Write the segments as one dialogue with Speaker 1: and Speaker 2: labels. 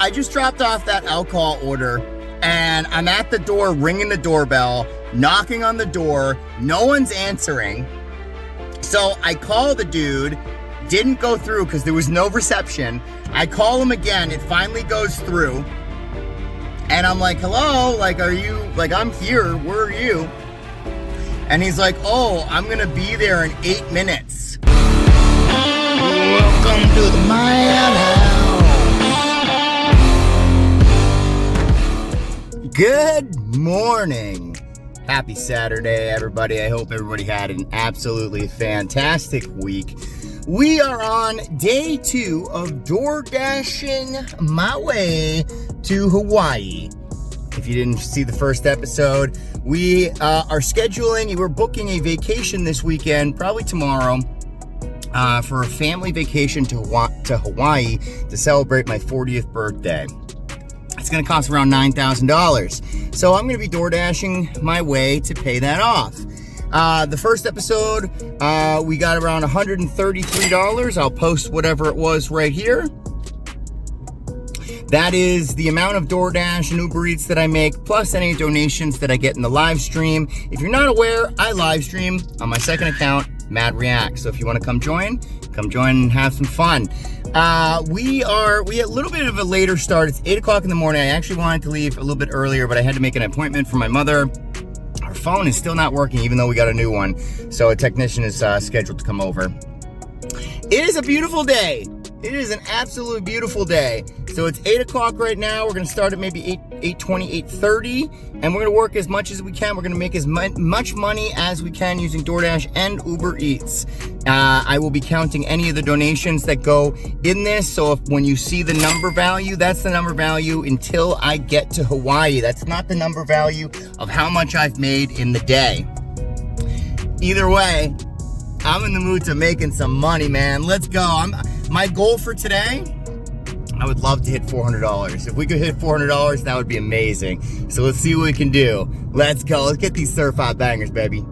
Speaker 1: I just dropped off that alcohol order, and I'm at the door ringing the doorbell, knocking on the door. No one's answering. So I call the dude, didn't go through because there was no reception. I call him again, it finally goes through. And I'm like, hello, like, are you, like, I'm here, where are you? And he's like, oh, I'm gonna be there in 8 minutes. Welcome to the madhouse. Good morning. Happy Saturday, everybody. I hope everybody had an absolutely fantastic week. We are on day 2 of Doordashing my way to Hawaii. If you didn't see the first episode, we are we're booking a vacation this weekend, probably tomorrow, for a family vacation to Hawaii to celebrate my 40th birthday. It's gonna cost around $9,000. So I'm gonna be Doordashing my way to pay that off. The first episode, we got around $133. I'll post whatever it was right here. That is the amount of DoorDash and Uber Eats that I make, plus any donations that I get in the live stream. If you're not aware, I live stream on my second account, Mad React. So if you want to come join and have some fun. We had a little bit of a later start. It's 8 o'clock in the morning. I actually wanted to leave a little bit earlier, but I had to make an appointment for my mother. Our phone is still not working, even though we got a new one. So a technician is scheduled to come over. It is a beautiful day. It is an absolutely beautiful day. So it's 8 o'clock right now. We're gonna start at maybe 8:20, 8:30, and we're gonna work as much as we can. We're gonna make as much money as we can using DoorDash and Uber Eats. I will be counting any of the donations that go in this. So when you see the number value, that's the number value until I get to Hawaii. That's not the number value of how much I've made in the day. Either way, I'm in the mood to making some money, man. Let's go. My goal for today, I would love to hit $400. If we could hit $400, that would be amazing. So let's see what we can do. Let's go. Let's get these certified bangers, baby.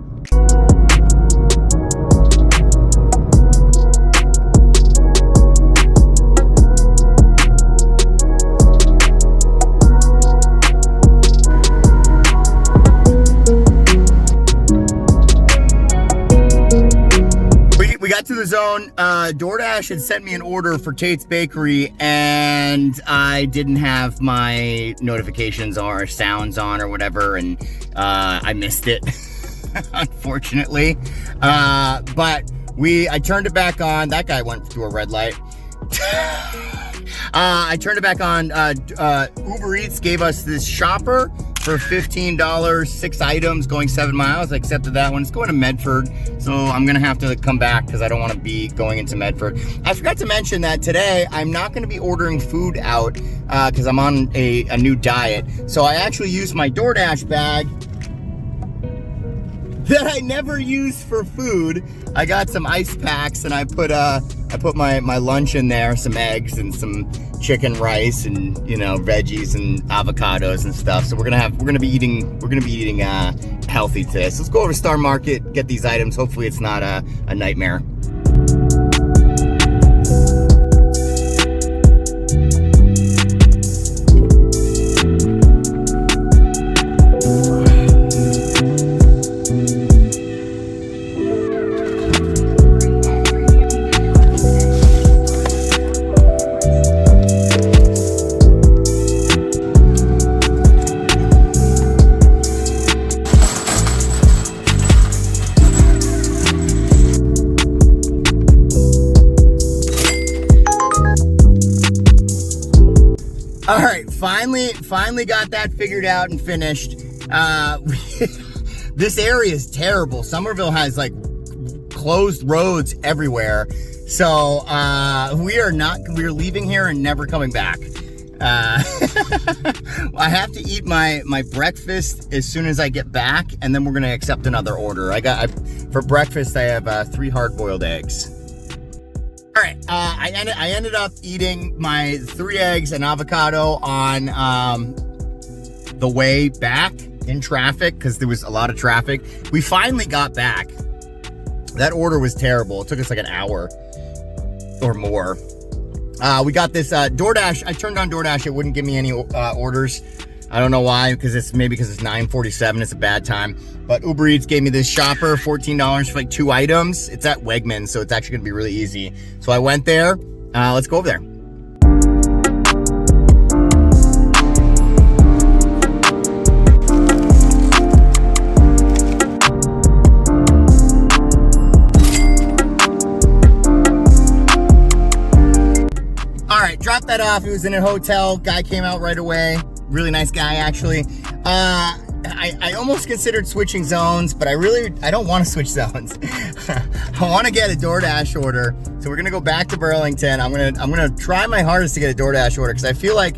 Speaker 1: We got to the zone. DoorDash had sent me an order for Tate's Bakery, and I didn't have my notifications or sounds on or whatever, and I missed it, unfortunately. But I turned it back on. That guy went through a red light. I turned it back on. Uber Eats gave us this shopper for $15, 6 items, going 7 miles. I accepted that one. It's going to Medford, so I'm gonna have to come back because I don't want to be going into Medford. I forgot to mention that today I'm not going to be ordering food out because I'm on a new diet. So I actually used my DoorDash bag that I never use for food. I got some ice packs, and I put my lunch in there, some eggs and some chicken, rice, and veggies and avocados and stuff. So we're gonna be eating healthy today. So let's go over to Star Market, get these items. Hopefully it's not a nightmare. All right, finally got that figured out and finished. This area is terrible. Somerville has like closed roads everywhere. So we're leaving here and never coming back. I have to eat my breakfast as soon as I get back, and then we're gonna accept another order. For breakfast I have 3 hard-boiled eggs. All right, I ended up eating my 3 eggs and avocado on the way back in traffic because there was a lot of traffic. We finally got back. That order was terrible. It took us like an hour or more. We got this DoorDash. I turned on DoorDash. It wouldn't give me any orders. I don't know why, because it's 9:47. It's a bad time. But Uber Eats gave me this shopper, $14 for like 2 items. It's at Wegmans, so it's actually gonna be really easy. So I went there. Let's go over there. All right, dropped that off. It was in a hotel. Guy came out right away. Really nice guy, actually. I almost considered switching zones, but I don't want to switch zones. I want to get a DoorDash order. So we're gonna go back to Burlington. I'm gonna try my hardest to get a DoorDash order, because I feel like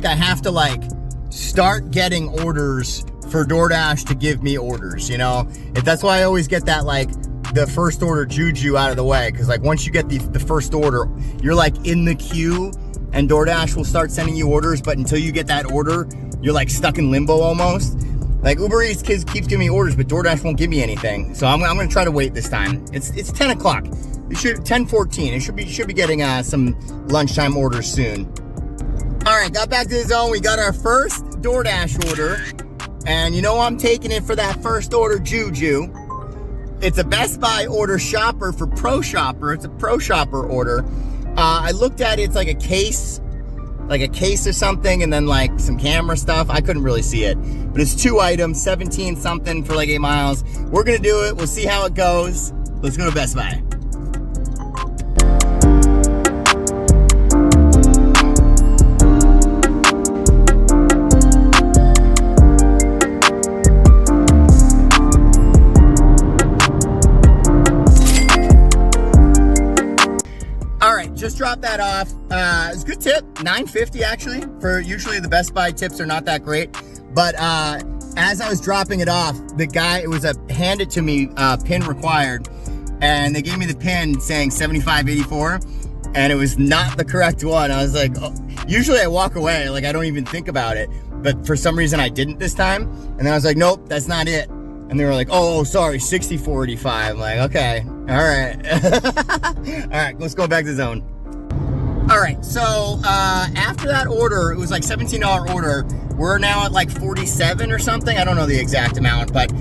Speaker 1: I have to like start getting orders for DoorDash to give me orders, you know? That's why I always get that like the first order juju out of the way, because like once you get the first order, you're like in the queue and DoorDash will start sending you orders, but until you get that order, you're like stuck in limbo almost. Like Uber Eats keeps giving me orders, but DoorDash won't give me anything. So I'm gonna try to wait this time. It's 10 o'clock. It should 10:14. It should be getting some lunchtime orders soon. All right, got back to the zone. We got our first DoorDash order, and you know I'm taking it for that first order juju. It's a Best Buy order shopper for Pro Shopper. It's a Pro Shopper order. I looked at it. It's like a case or something, and then like some camera stuff. I couldn't really see it, but it's 2 items, 17 something for like 8 miles. We're gonna do it. We'll see how it goes. Let's go to Best Buy. Just dropped that off. It's a good tip, $9.50 actually. For usually the Best Buy tips are not that great, but as I was dropping it off, the guy, it was a hand it to me pin required, and they gave me the pin saying 7584, and it was not the correct one. I was like, oh. Usually I walk away, like I don't even think about it, but for some reason I didn't this time, and then I was like, nope, that's not it. And they were like, oh, sorry, 6485. I'm like, okay, all right. All right, let's go back to the zone. All right, so after that order, it was like $17 order. We're now at like 47 or something. I don't know the exact amount, but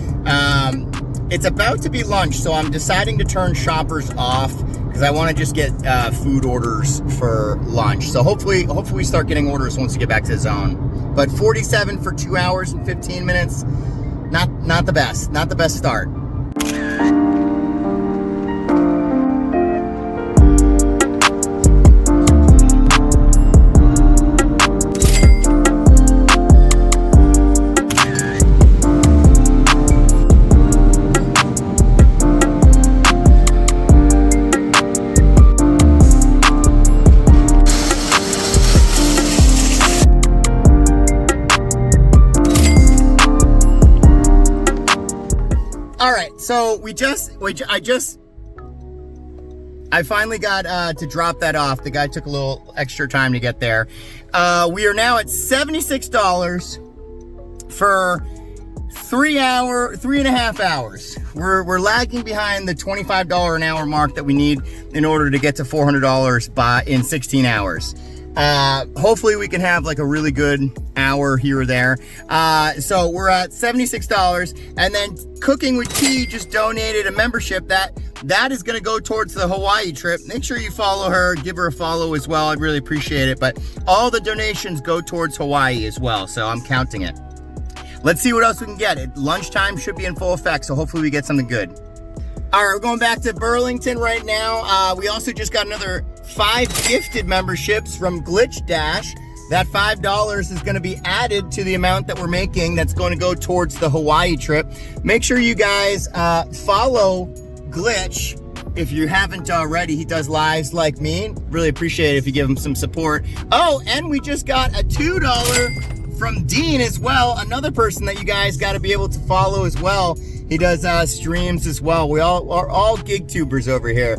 Speaker 1: it's about to be lunch, so I'm deciding to turn shoppers off because I want to just get food orders for lunch. So hopefully we start getting orders once we get back to the zone. But 47 for 2 hours and 15 minutes, not the best start. All right, so I finally got to drop that off. The guy took a little extra time to get there. We are now at $76 for 3.5 hours. We're lagging behind the $25 an hour mark that we need in order to get to $400 in 16 hours. Hopefully we can have like a really good hour here or there. So we're at $76, and then Cooking with T just donated a membership that is going to go towards the Hawaii trip. Make sure you follow her, give her a follow as well. I'd really appreciate it. But all the donations go towards Hawaii as well, so I'm counting it. Let's see what else we can get. Lunchtime should be in full effect, so hopefully we get something good. All right, we're going back to Burlington right now. We also just got another 5 gifted memberships from Glitch Dash. That $5 is going to be added to the amount that we're making that's going to go towards the Hawaii trip. Make sure you guys follow Glitch if you haven't already. He does lives like me. Really appreciate it if you give him some support. Oh, and we just got a $2 from Dean as well, another person that you guys got to be able to follow as well. He does streams as well. We are all gig tubers over here.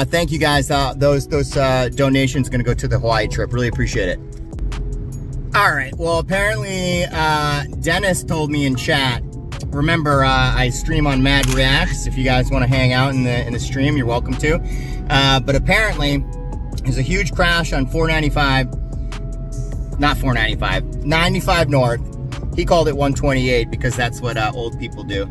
Speaker 1: Thank you guys. Those donations going to go to the Hawaii trip. Really appreciate it. All right. Well, apparently Dennis told me in chat. Remember, I stream on Mad Reacts. If you guys want to hang out in the stream, you're welcome to. But apparently, There's a huge crash on 495. Not 495, 95 North. He called it 128 because that's what old people do.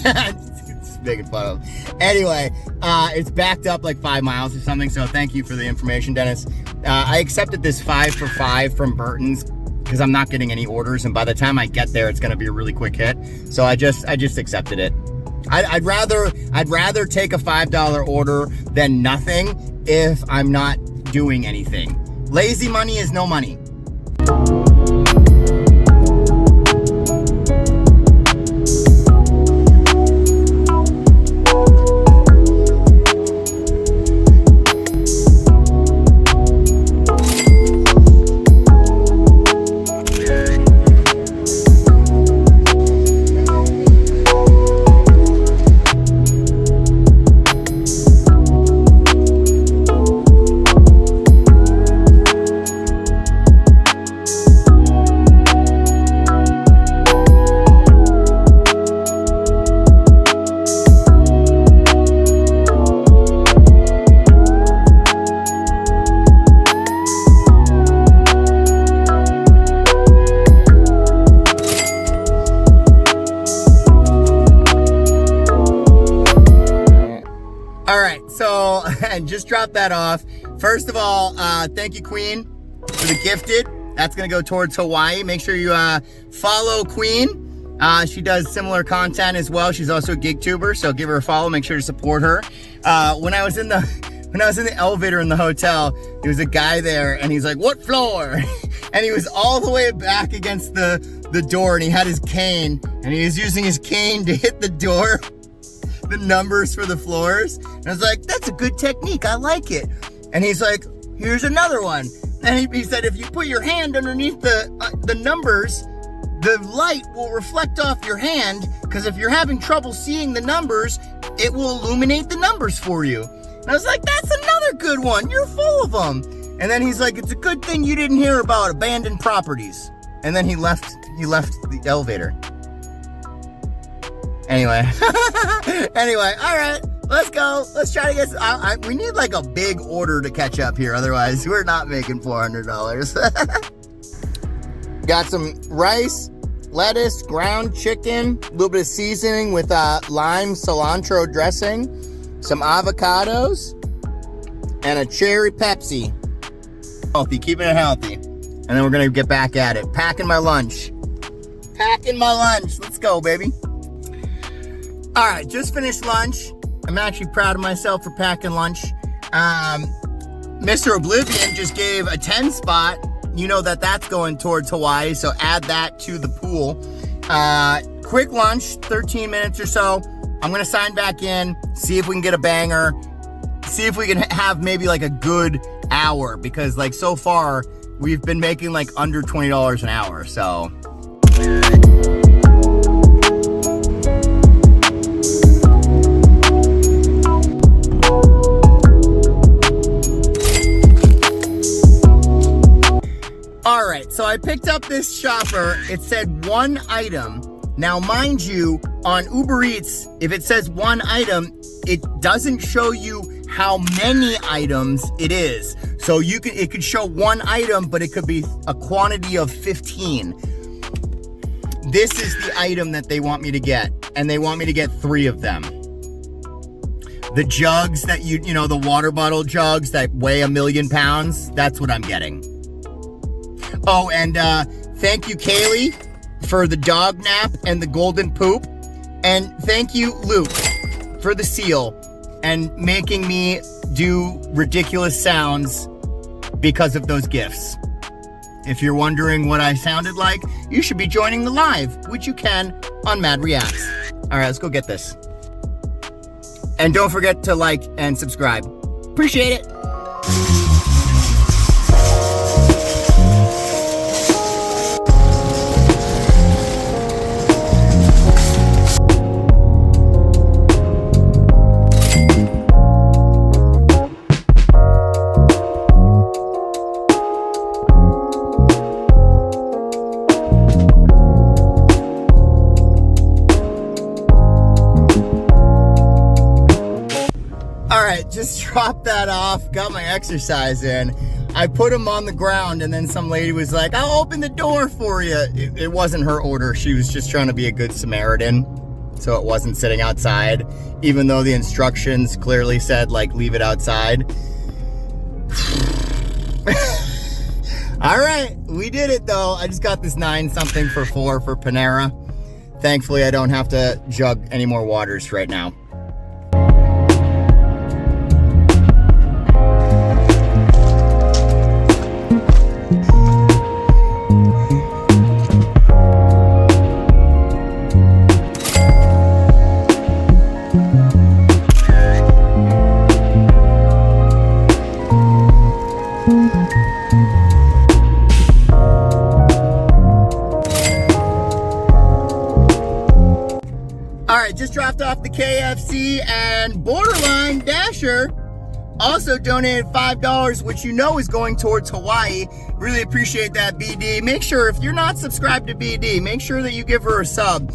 Speaker 1: It's making fun of. Anyway, it's backed up like 5 miles or something, so thank you for the information, Dennis. I accepted this 5 for 5 from Burton's because I'm not getting any orders, and by the time I get there, it's gonna be a really quick hit. So I just accepted it. I'd rather take a $5 order than nothing if I'm not doing anything. Lazy money is no money. So, and just drop that off. First of all, thank you, Queen, for the gifted. That's gonna go towards Hawaii. Make sure you follow Queen. She does similar content as well. She's also a gig tuber, so give her a follow. Make sure to support her. When I was in the elevator in the hotel, there was a guy there, and he's like, "What floor?" And he was all the way back against the door, and he had his cane, and he was using his cane to hit the door. The numbers for the floors. And I was like, that's a good technique, I like it. And he's like, here's another one. And he said, if you put your hand underneath the numbers, the light will reflect off your hand, because if you're having trouble seeing the numbers, it will illuminate the numbers for you. And I was like, that's another good one, you're full of them. And then he's like, it's a good thing you didn't hear about abandoned properties. And then he left the elevator. Anyway, all right, let's go. Let's try to get, we need like a big order to catch up here. Otherwise, we're not making $400. Got some rice, lettuce, ground chicken, a little bit of seasoning with lime cilantro dressing, some avocados, and a cherry Pepsi. Healthy, keeping it healthy. And then we're gonna get back at it. Packing my lunch. Let's go, baby. All right, just finished lunch. I'm actually proud of myself for packing lunch. Mr. Oblivion just gave a 10 spot. You know that's going towards Hawaii, so add that to the pool. Quick lunch, 13 minutes or so. I'm gonna sign back in, see if we can get a banger, see if we can have maybe like a good hour, because like so far, we've been making like under $20 an hour, so. All right, so I picked up this shopper. It said 1 item. Now, mind you, on Uber Eats, if it says 1 item, it doesn't show you how many items it is. So it could show 1 item, but it could be a quantity of 15. This is the item that they want me to get, and they want me to get 3 of them. The jugs that you know, the water bottle jugs that weigh 1,000,000 pounds, that's what I'm getting. Oh, and thank you, Kaylee, for the dog nap and the golden poop. And thank you, Luke, for the seal and making me do ridiculous sounds because of those gifts. If you're wondering what I sounded like, you should be joining the live, which you can on Mad Reacts. All right, let's go get this. And don't forget to like and subscribe. Appreciate it. just dropped that off, got my exercise in. I put them on the ground, and then some lady was like, I'll open the door for you. It wasn't her order. She was just trying to be a good Samaritan. So it wasn't sitting outside, even though the instructions clearly said, like, leave it outside. All right, we did it though. I just got this 9 something for $4 for Panera. Thankfully, I don't have to jug any more waters right now. Just dropped off the KFC, and Borderline Dasher also donated $5, which you know is going towards Hawaii. Really appreciate that, BD. Make sure, if you're not subscribed to BD, make sure that you give her a sub.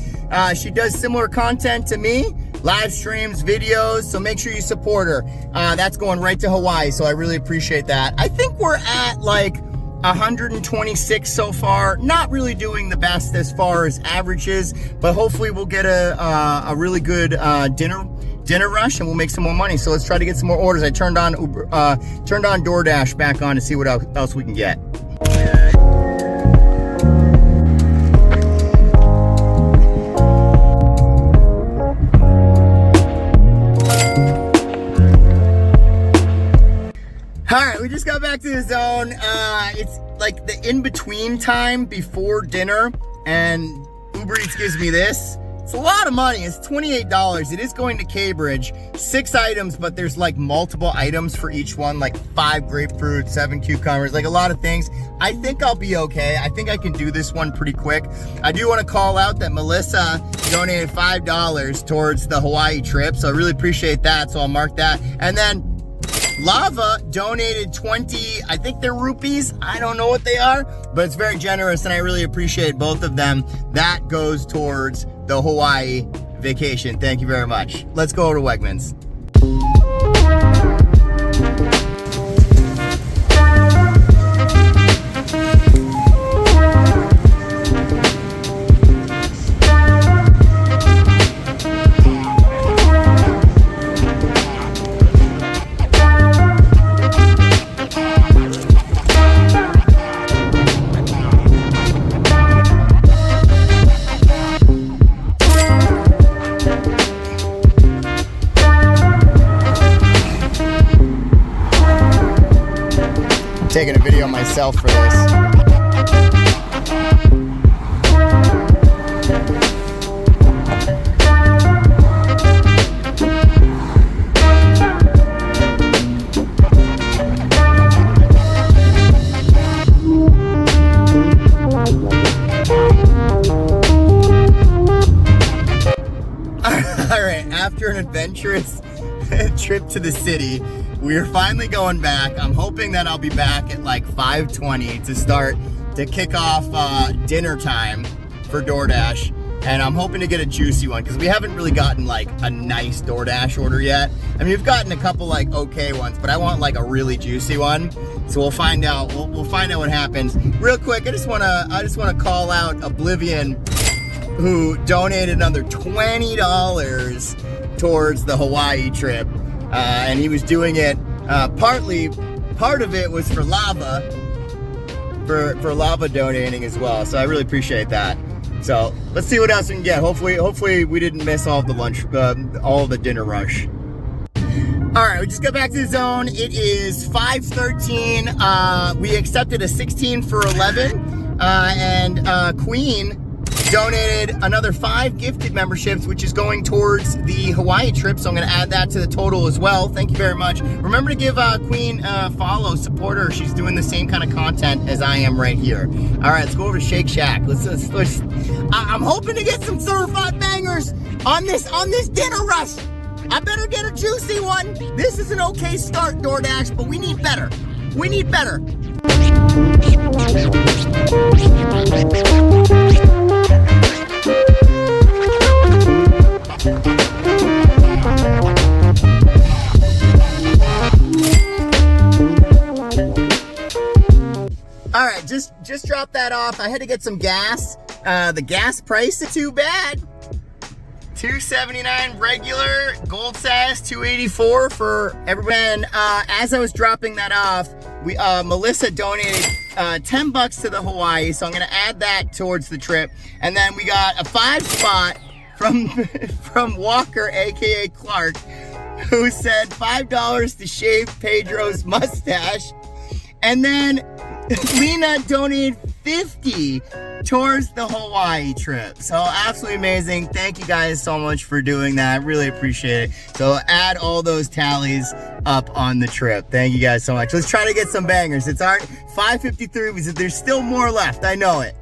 Speaker 1: She does similar content to me, live streams, videos, so make sure you support her. That's going right to Hawaii, so I really appreciate that. I think we're at like 126 so far. Not really doing the best as far as averages, but hopefully we'll get a really good dinner rush, and we'll make some more money. So let's try to get some more orders. I turned on DoorDash back on to see what else we can get. All right, we just got back to the zone. It's like the in-between time before dinner, and Uber Eats gives me this. It's a lot of money. It's $28. It is going to Cambridge. 6 items, but there's like multiple items for each one, like 5 grapefruits, 7 cucumbers, like a lot of things. I think I'll be okay. I think I can do this one pretty quick. I do want to call out that Melissa donated $5 towards the Hawaii trip, so I really appreciate that, so I'll mark that. And then Lava donated 20, I think they're rupees. I don't know what they are, but it's very generous, and I really appreciate both of them. That goes towards the Hawaii vacation. Thank you very much. Let's go to Wegmans. Taking a video of myself for this. All right, after an adventurous trip to the city, we're finally going back. I'm hoping that I'll be back at like 5:20 to kick off dinner time for DoorDash. And I'm hoping to get a juicy one, because we haven't really gotten like a nice DoorDash order yet. I mean, we've gotten a couple like okay ones, but I want like a really juicy one. So we'll find out. We'll find out what happens. Real quick, I just wanna call out Oblivion, who donated another $20 towards the Hawaii trip. And he was doing it, part of it was for Lava, for Lava donating as well. So I really appreciate that. So let's see what else we can get. Hopefully we didn't miss all of the lunch, all of the dinner rush. All right, we just got back to the zone. It is 5:13. We accepted a 16 for 11, and Queen donated another 5 gifted memberships, which is going towards the Hawaii trip, so I'm going to add that to the total as well. Thank you very much. Remember to give Queen a follow, support her. She's doing the same kind of content as I am right here. All right, let's go over to Shake Shack. Let's I'm hoping to get some certified bangers on this dinner rush. I better get a juicy one. This is an okay start, DoorDash, but we need better. We need better. just dropped that off. I had to get some gas. The gas price is too bad. $2.79 regular, gold sass $2.84 for everybody. And as I was dropping that off, Melissa donated $10 to the Hawaii, so I'm gonna add that towards the trip. And then we got a 5 spot from Walker, aka Clark, who said $5 to shave Pedro's mustache. And then Lena donated $50 towards the Hawaii trip. So absolutely amazing. Thank you guys so much for doing that. I really appreciate it. So add all those tallies up on the trip. Thank you guys so much. Let's try to get some bangers. It's our 5:53. There's still more left. I know it.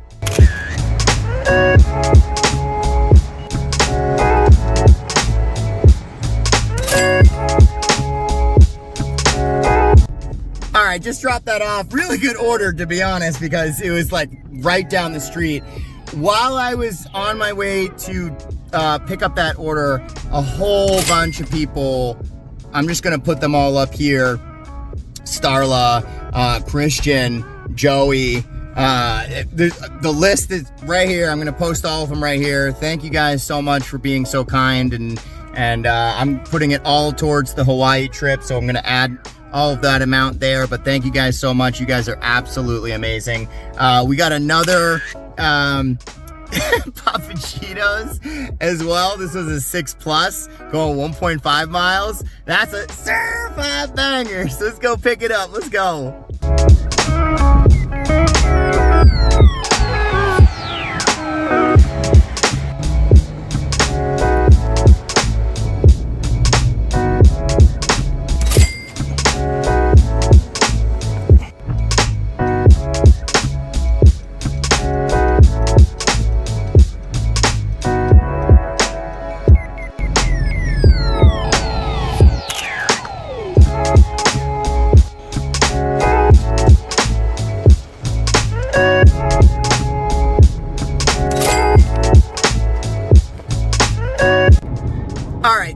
Speaker 1: All right, just dropped that off. Really good order, to be honest, because it was like right down the street. While I was on my way to pick up that order, a whole bunch of people, I'm just gonna put them all up here. Starla, Christian, Joey, the list is right here. I'm gonna post all of them right here. Thank you guys so much for being so kind, and I'm putting it all towards the Hawaii trip, so I'm gonna add all of that amount there. But thank you guys so much. You guys are absolutely amazing. We got another Papachitos as well. This was a 6+ going 1.5 miles. That's a certified banger. So let's go pick it up. Let's go.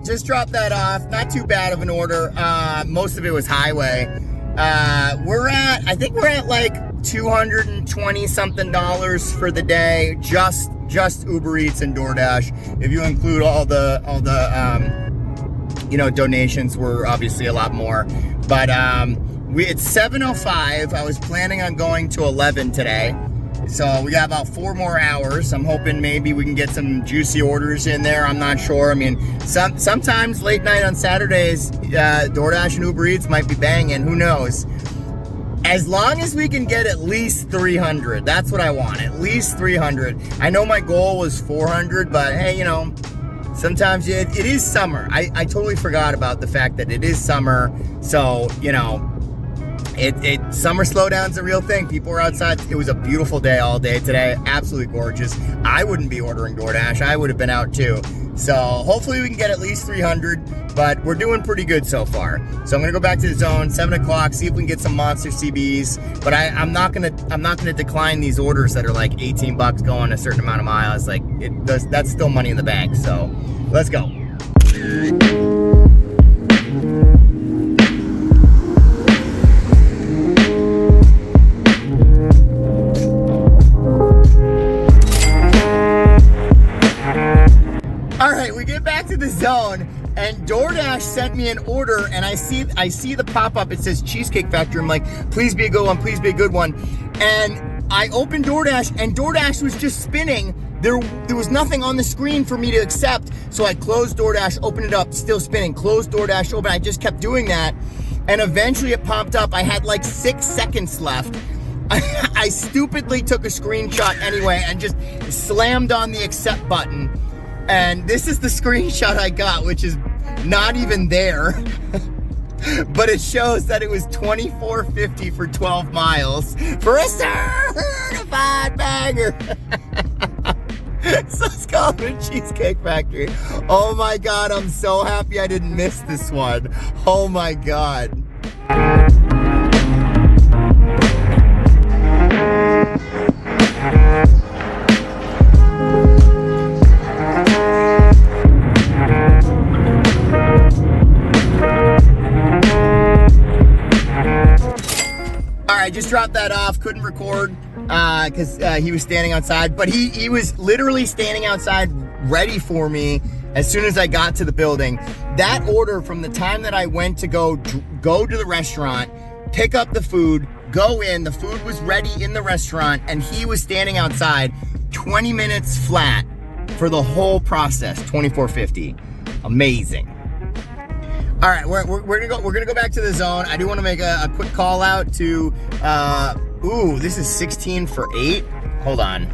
Speaker 1: Just dropped that off. Not too bad of an order. Most of it was highway. I think we're at like $220 something for the day. Just Uber Eats and DoorDash. If you include all the donations, were obviously a lot more. But it's 7:05. I was planning on going to 11 today. So we got about 4 more hours. I'm hoping maybe we can get some juicy orders in there. I'm not sure. I mean, sometimes late night on Saturdays, DoorDash and Uber Eats might be banging. Who knows? As long as we can get at least 300, that's what I want. At least 300. I know my goal was 400, but hey, sometimes it is summer. I totally forgot about the fact that it is summer. So, summer slowdown's a real thing. People are outside. It was a beautiful day all day today. Absolutely gorgeous. I wouldn't be ordering DoorDash. I would have been out too. So hopefully we can get at least 300, but we're doing pretty good so far. So I'm gonna go back to the zone, 7 o'clock, see if we can get some monster CBs. But I'm not gonna decline these orders that are like $18 going a certain amount of miles. Like that's still money in the bank. So let's go. The zone, and DoorDash sent me an order, and I see the pop-up. It says Cheesecake Factory. I'm like, please be a good one, please be a good one. And I opened DoorDash, and DoorDash was just spinning. There was nothing on the screen for me to accept. So I closed DoorDash, opened it up, still spinning, closed DoorDash, open. I just kept doing that, and eventually it popped up. I had like 6 seconds left. I stupidly took a screenshot anyway and just slammed on the accept button. And this is the screenshot I got, which is not even there. But it shows that it was $24.50 for 12 miles for a certified banger. So let's go to Cheesecake Factory. Oh my God, I'm so happy I didn't miss this one. Oh my God. I just dropped that off, couldn't record because he was standing outside, but he was literally standing outside ready for me as soon as I got to the building. That order, from the time that I went to go to the restaurant, pick up the food, go in, the food was ready in the restaurant, and he was standing outside 20 minutes flat for the whole process. $24.50. Amazing. All right, we're gonna go back to the zone. I do want to make a quick call out to ooh, this is 16 for 8. Hold on.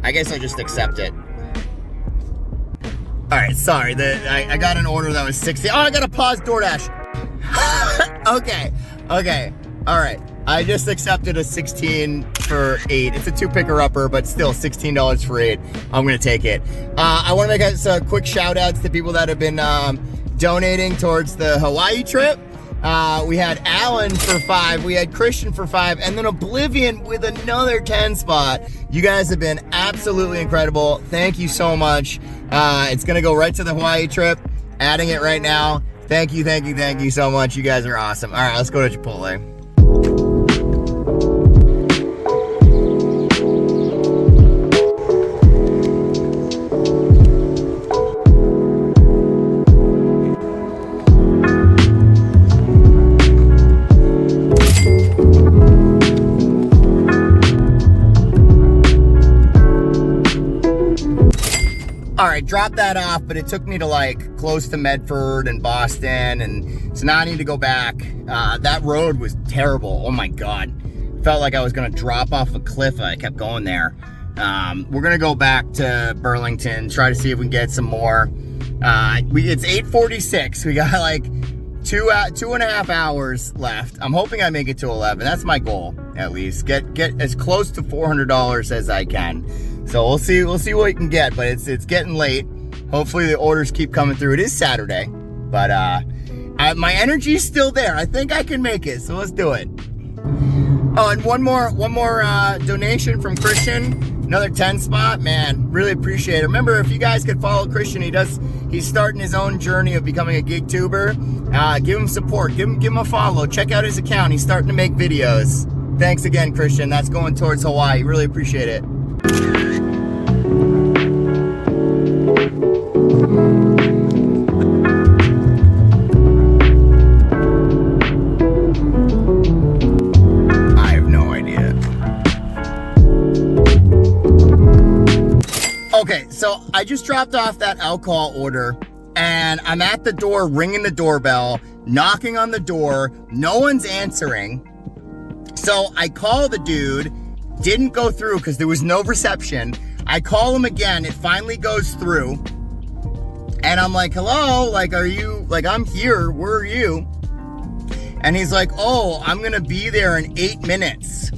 Speaker 1: I guess I'll just accept it. All right, sorry. I got an order that was 60. Oh, I gotta pause DoorDash. Okay. All right. I just accepted a 16 for 8. It's a 2-picker-upper, but still $16 for 8. I'm gonna take it. I want to make a quick shout outs to people that have been donating towards the Hawaii trip. We had Alan for 5, we had Christian for 5, and then Oblivion with another 10 spot. You guys have been absolutely incredible. Thank you so much. It's gonna go right to the Hawaii trip. Adding it right now. Thank you so much. You guys are awesome. All right, let's go to Chipotle. All right, dropped that off, but it took me to like close to Medford and Boston, and so now I need to go back. That road was terrible. Oh my God. Felt like I was gonna drop off a cliff. I kept going there. We're gonna go back to Burlington, try to see if we can get some more. It's 8:46. We got like 2.5 hours left. I'm hoping I make it to 11. That's my goal, at least. Get as close to $400 as I can. So we'll see what we can get, but it's getting late. Hopefully the orders keep coming through. It is Saturday, but my energy's still there. I think I can make it, so let's do it. Oh, and one more donation from Christian. Another 10 spot, man, really appreciate it. Remember, if you guys could follow Christian, he's starting his own journey of becoming a gig tuber. Give him support, give him a follow, check out his account. He's starting to make videos. Thanks again, Christian. That's going towards Hawaii. Really appreciate it. I have no idea. Okay, so I just dropped off that alcohol order, and I'm at the door ringing the doorbell, knocking on the door, no one's answering. So I call the dude, didn't go through because there was no reception. I call him again, it finally goes through. And I'm like, hello, like, are you, like, I'm here, where are you? And he's like, oh, I'm gonna be there in 8 minutes.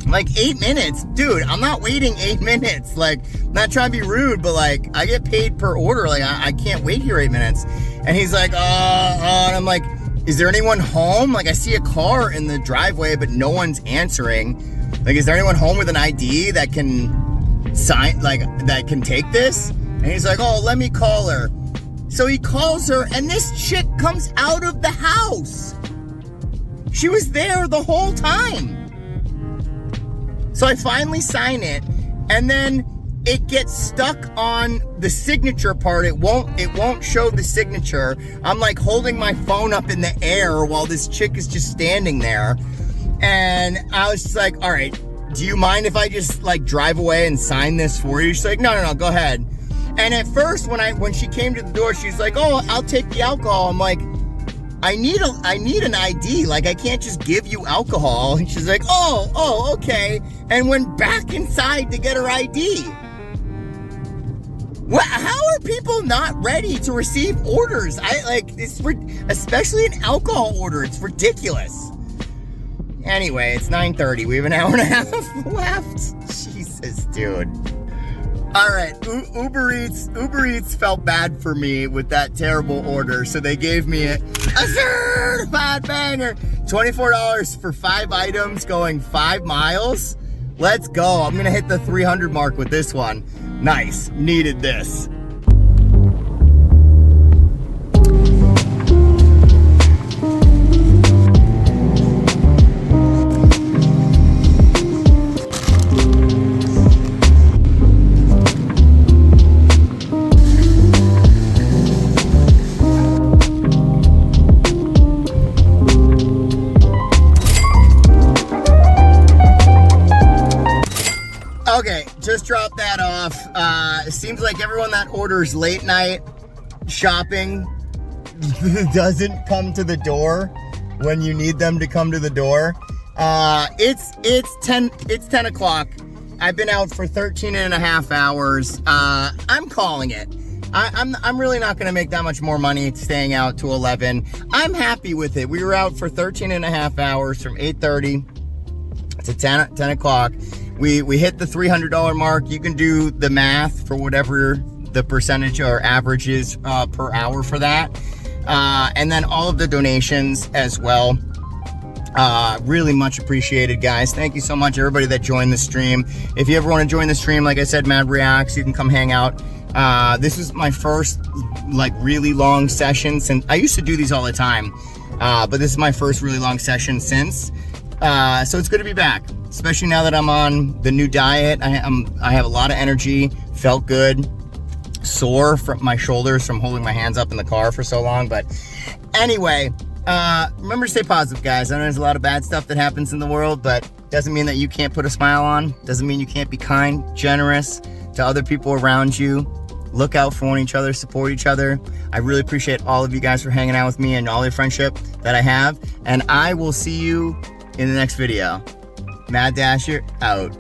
Speaker 1: Like, 8 minutes? Dude, I'm not waiting 8 minutes. Like, I'm not trying to be rude, but like, I get paid per order. Like, I can't wait here 8 minutes. And he's like, and I'm like, is there anyone home? Like, I see a car in the driveway, but no one's answering. Like, is there anyone home with an ID that can sign, like, that can take this? And he's like, oh, let me call her. So he calls her, and this chick comes out of the house. She was there the whole time. So I finally sign it, and then it gets stuck on the signature part. It won't show the signature. I'm like holding my phone up in the air while this chick is just standing there. And I was just like, all right, do you mind if I just like drive away and sign this for you? She's like, no, go ahead. And at first when she came to the door, she's like, oh, I'll take the alcohol. I'm like, I need an ID. Like, I can't just give you alcohol. And she's like, oh, okay. And went back inside to get her ID. How are people not ready to receive orders? Especially an alcohol order. It's ridiculous. Anyway, it's 9:30. We have an hour and a half left. Jesus, dude. All right, Uber Eats felt bad for me with that terrible order, so they gave me a certified banger. $24 for 5 items going 5 miles. Let's go. I'm gonna hit the 300 mark with this one. Nice, needed this. Okay, just dropped that off. It seems like everyone that orders late night shopping doesn't come to the door when you need them to come to the door. It's 10 o'clock. I've been out for 13 and a half hours. I'm calling it. I'm really not gonna make that much more money staying out to 11. I'm happy with it. We were out for 13 and a half hours from 8:30 to 10 o'clock. We hit the $300 mark. You can do the math for whatever the percentage or average is per hour for that. And then all of the donations as well. Really much appreciated, guys. Thank you so much, everybody that joined the stream. If you ever want to join the stream, like I said, Mad Reacts, you can come hang out. This is my first like really long session since I used to do these all the time. But this is my first really long session since. So it's good to be back, especially now that I'm on the new diet. I have a lot of energy, felt good, sore from my shoulders from holding my hands up in the car for so long. But anyway, remember to stay positive, guys. I know there's a lot of bad stuff that happens in the world, but doesn't mean that you can't put a smile on. Doesn't mean you can't be kind, generous to other people around you. Look out for each other, support each other. I really appreciate all of you guys for hanging out with me and all the friendship that I have. And I will see you in the next video. Mad Dasher out.